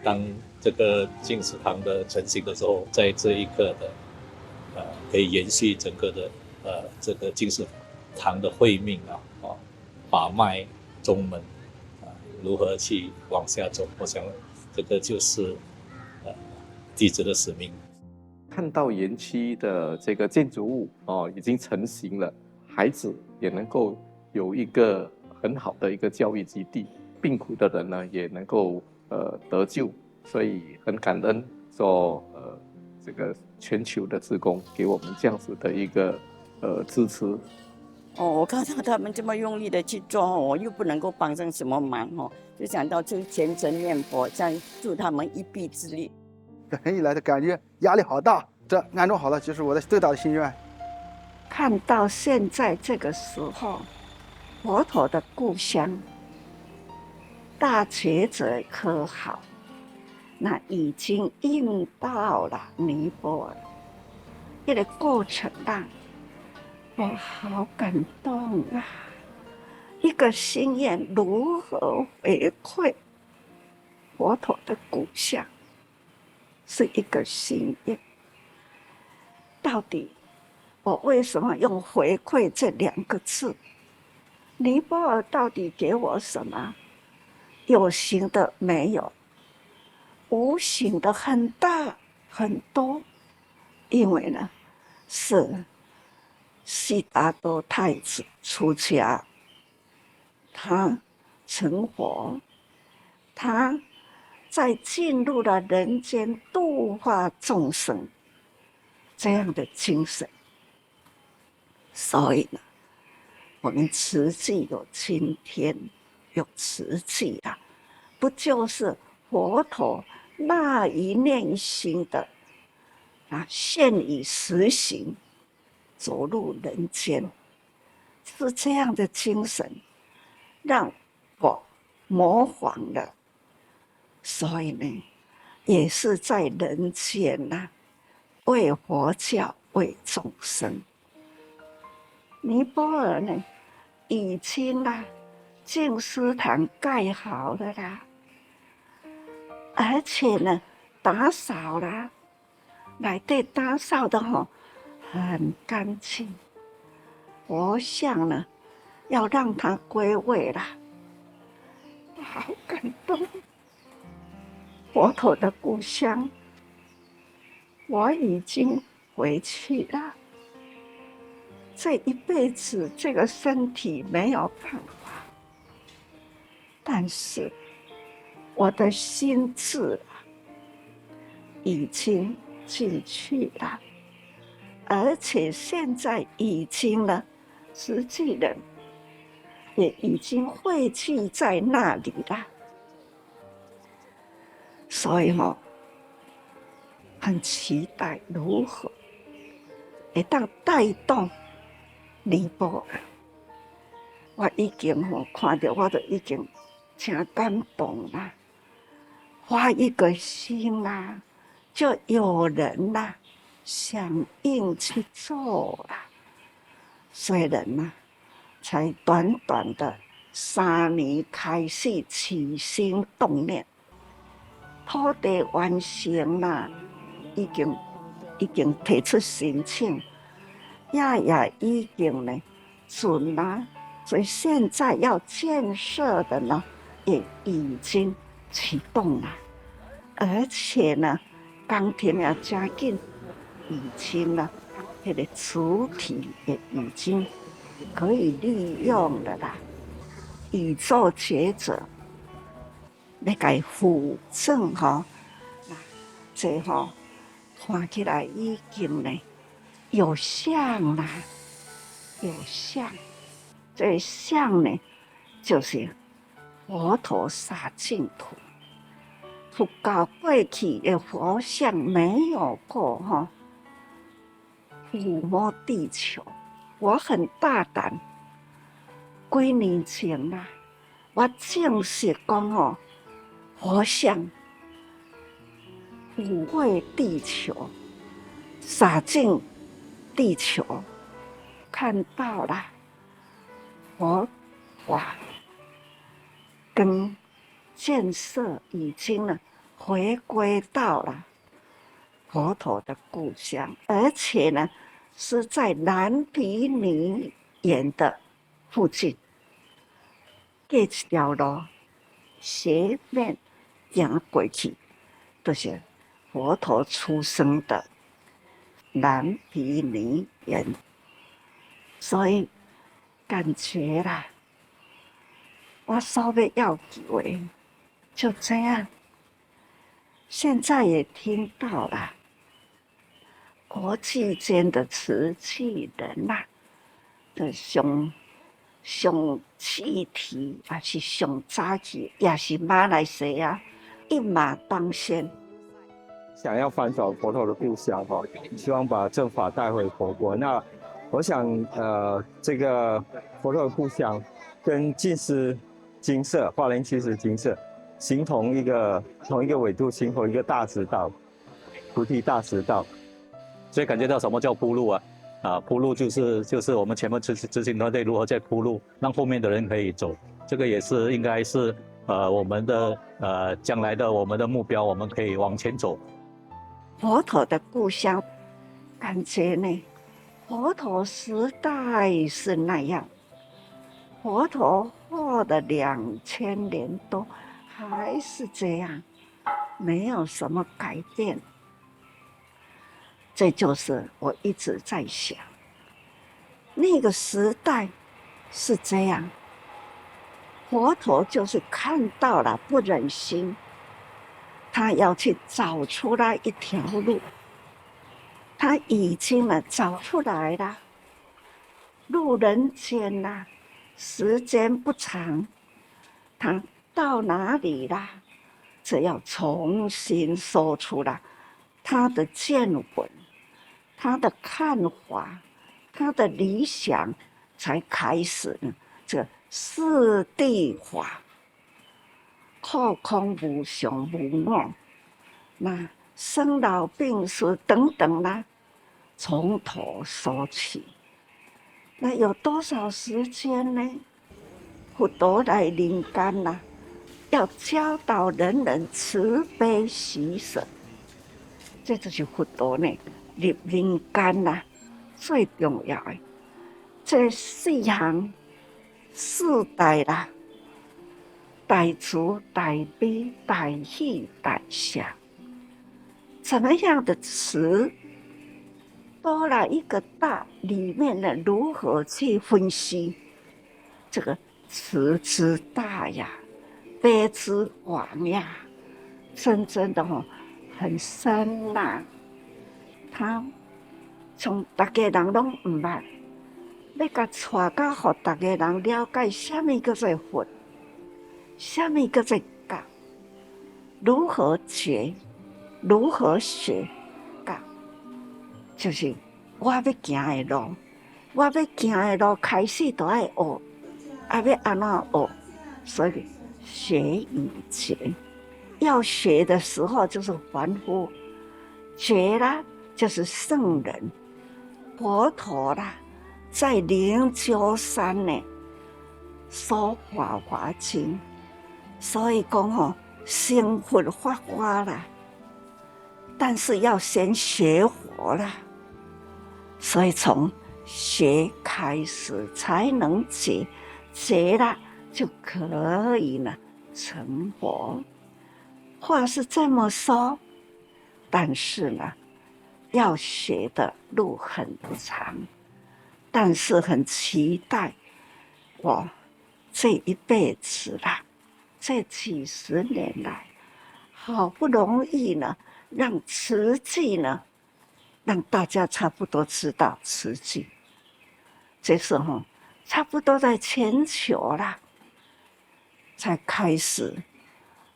当这个净食堂的成型的时候，在这一刻的可以延续整个的这个净食堂的会命法脉宗门如何去往下走，我想这个就是弟子的使命。看到园区的这个建筑物已经成型了，孩子也能够有一个很好的一个教育基地，病苦的人呢也能够得救，所以很感恩说这个全球的志工给我们这样子的一个支持。我看到他们这么用力的去做，我又不能够帮上什么忙就想到就虔诚念佛，这样助他们一臂之力。这人一来的感觉压力好大，这安装好了就是我的最大的心愿。看到现在这个时候，佛陀的故乡，大觉者科好，那已经印到了尼泊尔，这个过程我好感动啊！一个心愿如何回馈佛陀的故乡，是一个心愿。到底我为什么用回馈这2个字？尼泊尔到底给我什么？有形的没有，无形的很大很多。因为呢，是悉达多太子出家，他成佛，他在进入了人间度化众生这样的精神，所以呢，我们慈济有今天，有慈济不就是佛陀那一念心的现以实行走入人间，是这样的精神让我模仿了，所以呢，也是在人间为佛教为众生。尼泊尔呢，已经净食堂盖好了而且呢，打扫了，内底打扫的很干净。佛像呢，要让它归位了，好感动。佛陀的故乡，我已经回去了。这一辈子，这个身体没有办法，但是我的心智已经进去了，而且现在已经呢，实际人也已经汇聚在那里了，所以很期待如何会当带动尼泊尔。我已经看到，我就已经很感动啦，发一个心就有人响应去做啦。虽然才短短的3年开始起心动念，土地完成啦，已经提出申请，也已经呢准啦，所以现在要建设的呢，也已经启动了，而且呢，工程也加紧，已经呢，那个主体也已经可以利用了啦。宇宙觉者要给扶正这看起来已经呢有像啦，有像。这像呢，就是佛陀洒净土。佛教过去的佛像没有过抚摸地球。我很大胆，几年前我正式讲佛像抚慰地球，洒净地球，看到了佛法跟建设已经呢回归到了佛陀的故乡，而且呢是在蓝毗尼园的附近，隔一条路斜面行过去，就是佛陀出生的蓝毗尼园，所以感觉啦，我所要求的就这样。现在也听到了，国际间的瓷器人呐，的上气体，也是上早期，也是马来西亚一马当先。想要翻转佛陀的故乡哈，希望把正法带回佛国。那我想这个佛陀的故乡跟净思精舍、华严七十精舍形同一个纬度，形同一个大直道，菩提大直道。所以感觉到什么叫铺路啊？铺路就是我们前面执行团队如何在铺路，让后面的人可以走。这个也是应该是我们的将来的我们的目标，我们可以往前走。佛陀的故乡，感觉呢，佛陀时代是那样，佛陀活了2000年多，还是这样，没有什么改变。这就是我一直在想，那个时代是这样，佛陀就是看到了不忍心，他要去找出来一条路，他已经找出来了。路人间呐，时间不长，他到哪里啦？只要重新说出来他的见闻，他的看法，他的理想，才开始这四谛法。后空无常无我，那生老病死等等啦，从头说起。那有多少时间呢？佛陀来人间啦，要教导人人慈悲喜舍，这就是佛陀呢入人间啦最重要的。这4行4代啦。大慈、大悲、大喜、大舍，怎么样的慈？多了一个大，里面呢如何去分析？这个慈之大呀，悲之广呀，真正的很深呐。他从大家人拢唔捌，要甲带到，互大家人了解什么叫做佛。什么叫做教？如何觉？如何学？教就是我要行的路，我要行的路开始就要学，要安怎学？所以学与觉，要学的时候就是凡夫，觉啦就是圣人，佛陀啦，在灵鹫山呢说《法华经》。所以讲成佛发花啦，但是要先学佛啦，所以从学开始才能觉，觉了就可以呢成佛。话是这么说，但是呢，要学的路很长，但是很期待我这一辈子啦。这几十年来，好不容易呢，让慈济呢，让大家差不多知道慈济。这时候差不多在全球啦，才开始，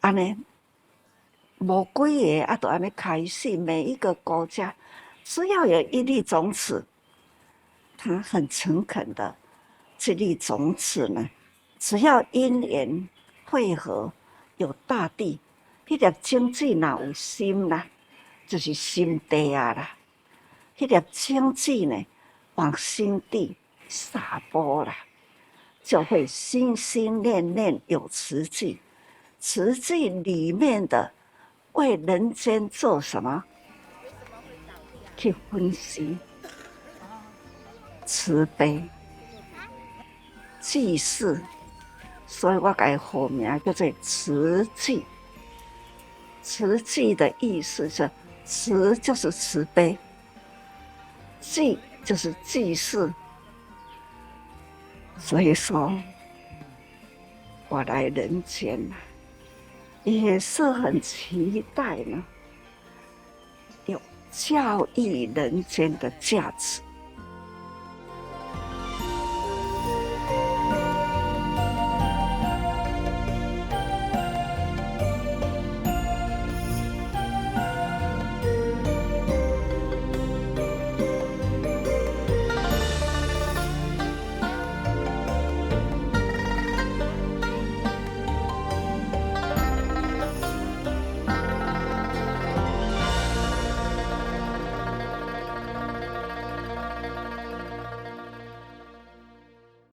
安尼无几个就安尼开始，每一个国家只要有一粒种子，他很诚恳的，这粒种子呢，只要因缘。配合有大地，迄粒种子若有心啦，就是心地啊啦。迄粒种子呢，往心地撒播啦，就会心心念念有慈济。慈济里面的为人间做什么？去分析慈悲、济世，所以我给后名叫做慈济。慈济的意思是，慈就是慈悲，济就是济世。所以说，我来人间也是很期待呢，有教育人间的价值。